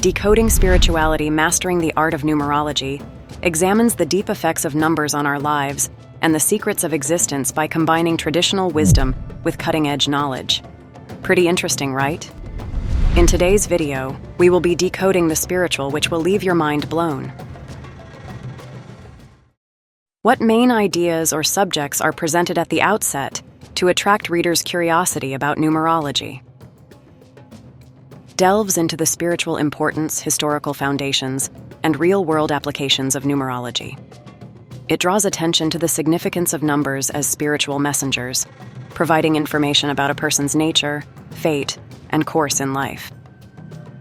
Decoding Spirituality, Mastering the Art of Numerology examines the deep effects of numbers on our lives and the secrets of existence by combining traditional wisdom with cutting-edge knowledge. Pretty interesting, right? In today's video, we will be decoding the spiritual, which will leave your mind blown. What main ideas or subjects are presented at the outset to attract readers' curiosity about numerology? Delves into the spiritual importance, historical foundations, and real-world applications of numerology. It draws attention to the significance of numbers as spiritual messengers, providing information about a person's nature, fate, and course in life.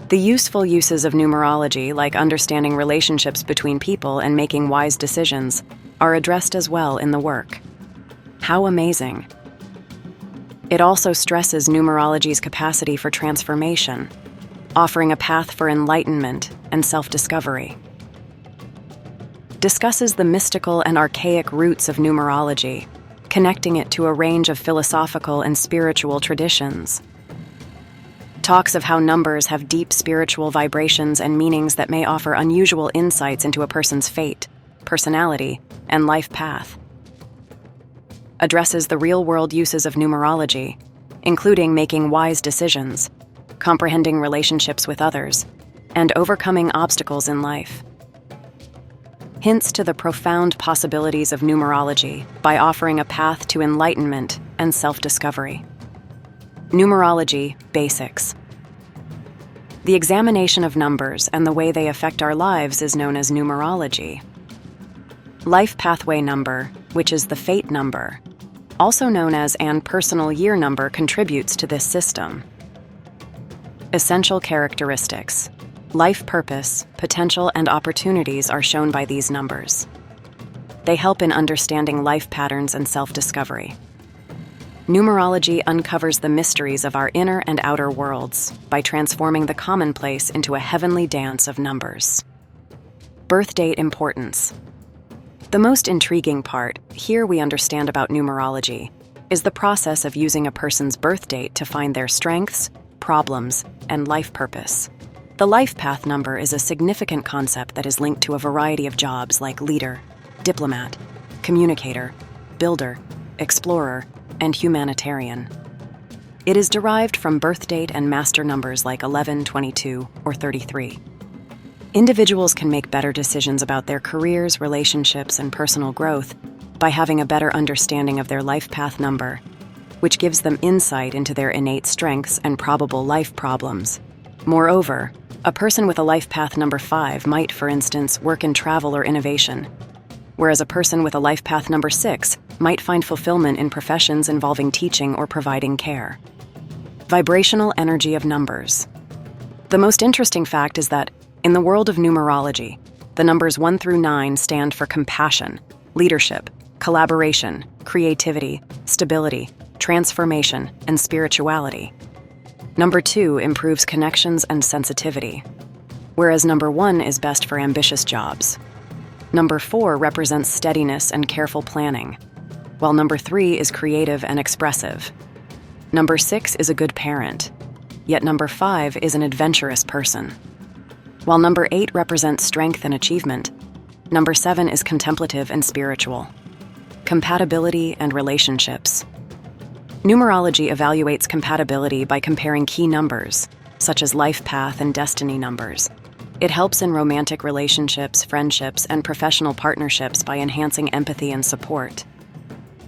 The useful uses of numerology, like understanding relationships between people and making wise decisions, are addressed as well in the work. How amazing! It also stresses numerology's capacity for transformation, offering a path for enlightenment and self-discovery. Discusses the mystical and archaic roots of numerology, connecting it to a range of philosophical and spiritual traditions. Talks of how numbers have deep spiritual vibrations and meanings that may offer unusual insights into a person's fate, personality, and life path. Addresses the real-world uses of numerology, including making wise decisions, comprehending relationships with others, and overcoming obstacles in life. Hints to the profound possibilities of numerology by offering a path to enlightenment and self-discovery. Numerology Basics. The examination of numbers and the way they affect our lives is known as numerology. Life pathway number, which is the fate number, also known as an personal year number, contributes to this system. Essential characteristics. Life purpose, potential, and opportunities are shown by these numbers. They help in understanding life patterns and self-discovery. Numerology uncovers the mysteries of our inner and outer worlds by transforming the commonplace into a heavenly dance of numbers. Birth date importance. The most intriguing part, here we understand about numerology, is the process of using a person's birth date to find their strengths, problems, and life purpose. The life path number is a significant concept that is linked to a variety of jobs like leader, diplomat, communicator, builder, explorer, and humanitarian. It is derived from birth date and master numbers like 11, 22, or 33. Individuals can make better decisions about their careers, relationships, and personal growth by having a better understanding of their life path number, which gives them insight into their innate strengths and probable life problems. Moreover, a person with a life path number 5 might, for instance, work in travel or innovation, whereas a person with a life path number 6 might find fulfillment in professions involving teaching or providing care. Vibrational energy of numbers. The most interesting fact is that, in the world of numerology, the numbers 1 through 9 stand for compassion, leadership, collaboration, creativity, stability, transformation, and spirituality. Number 2 improves connections and sensitivity, whereas number 1 is best for ambitious jobs. Number 4 represents steadiness and careful planning, while number 3 is creative and expressive. Number 6 is a good parent, yet number 5 is an adventurous person. While number 8 represents strength and achievement, number 7 is contemplative and spiritual. Compatibility and relationships. Numerology evaluates compatibility by comparing key numbers, such as life path and destiny numbers. It helps in romantic relationships, friendships, and professional partnerships by enhancing empathy and support.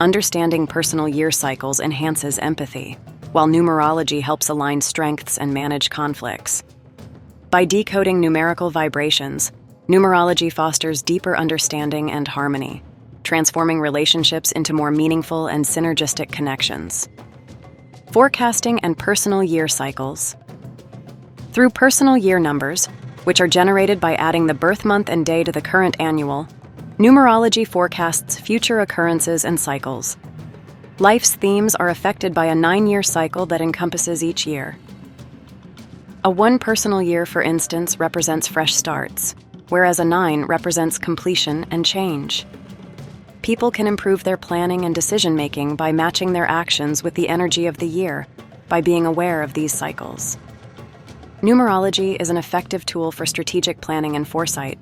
Understanding personal year cycles enhances empathy, while numerology helps align strengths and manage conflicts. By decoding numerical vibrations, numerology fosters deeper understanding and harmony, transforming relationships into more meaningful and synergistic connections. Forecasting and personal year cycles. Through personal year numbers, which are generated by adding the birth month and day to the current annual, numerology forecasts future occurrences and cycles. Life's themes are affected by a 9-year cycle that encompasses each year. A 1 personal year, for instance, represents fresh starts, whereas a 9 represents completion and change. People can improve their planning and decision-making by matching their actions with the energy of the year, by being aware of these cycles. Numerology is an effective tool for strategic planning and foresight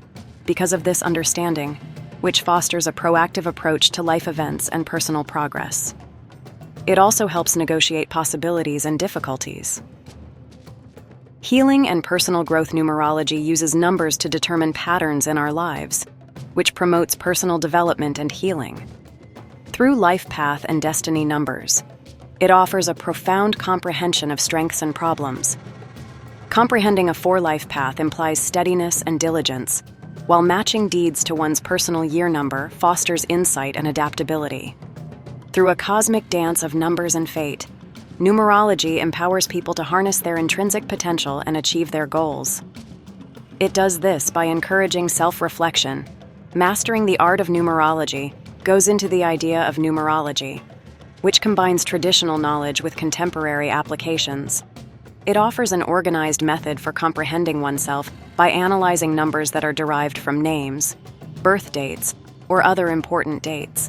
because of this understanding, which fosters a proactive approach to life events and personal progress. It also helps negotiate possibilities and difficulties. Healing and personal growth numerology uses numbers to determine patterns in our lives, which promotes personal development and healing. Through life path and destiny numbers, it offers a profound comprehension of strengths and problems. Comprehending a 4-life path implies steadiness and diligence, while matching deeds to one's personal year number fosters insight and adaptability. Through a cosmic dance of numbers and fate, numerology empowers people to harness their intrinsic potential and achieve their goals. It does this by encouraging self-reflection. Mastering the art of numerology goes into the idea of numerology, which combines traditional knowledge with contemporary applications. It offers an organized method for comprehending oneself by analyzing numbers that are derived from names, birth dates, or other important dates.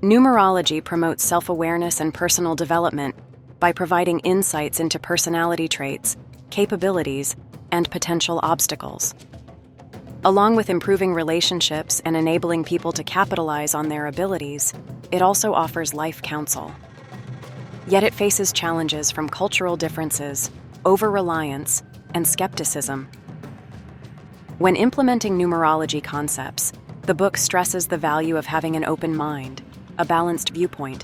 Numerology promotes self-awareness and personal development by providing insights into personality traits, capabilities, and potential obstacles. Along with improving relationships and enabling people to capitalize on their abilities, it also offers life counsel. Yet it faces challenges from cultural differences, over-reliance, and skepticism. When implementing numerology concepts, the book stresses the value of having an open mind, a balanced viewpoint,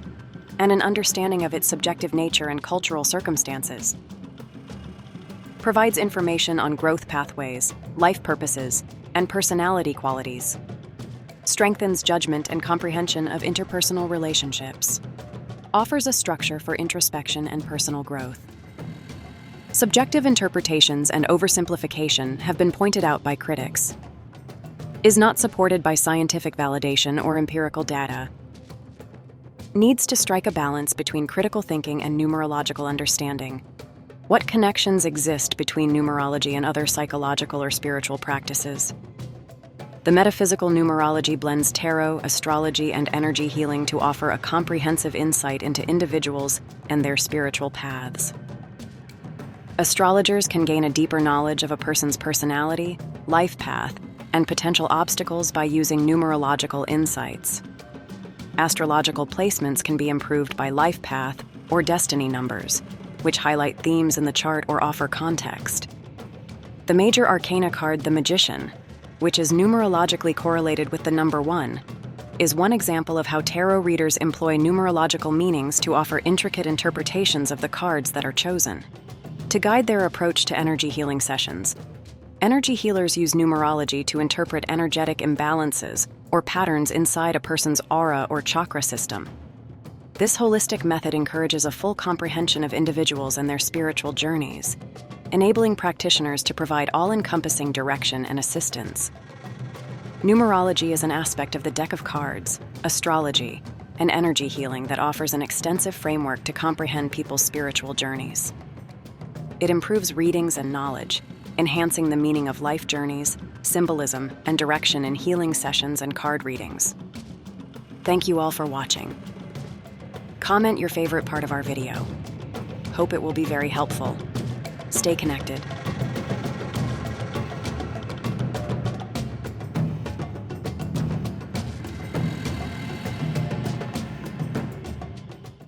and an understanding of its subjective nature and cultural circumstances. Provides information on growth pathways, life purposes, and personality qualities. Strengthens judgment and comprehension of interpersonal relationships. Offers a structure for introspection and personal growth. Subjective interpretations and oversimplification have been pointed out by critics. Is not supported by scientific validation or empirical data. Needs to strike a balance between critical thinking and numerological understanding. What connections exist between numerology and other psychological or spiritual practices? The metaphysical numerology blends tarot, astrology, and energy healing to offer a comprehensive insight into individuals and their spiritual paths. Astrologers can gain a deeper knowledge of a person's personality, life path, and potential obstacles by using numerological insights. Astrological placements can be improved by life path or destiny numbers, which highlight themes in the chart or offer context. The major arcana card, the Magician, which is numerologically correlated with the number 1, is one example of how tarot readers employ numerological meanings to offer intricate interpretations of the cards that are chosen. To guide their approach to energy healing sessions, energy healers use numerology to interpret energetic imbalances or patterns inside a person's aura or chakra system. This holistic method encourages a full comprehension of individuals and their spiritual journeys, enabling practitioners to provide all-encompassing direction and assistance. Numerology is an aspect of the deck of cards, astrology, and energy healing that offers an extensive framework to comprehend people's spiritual journeys. It improves readings and knowledge, enhancing the meaning of life journeys, symbolism, and direction in healing sessions and card readings. Thank you all for watching. Comment your favorite part of our video. Hope it will be very helpful. Stay connected.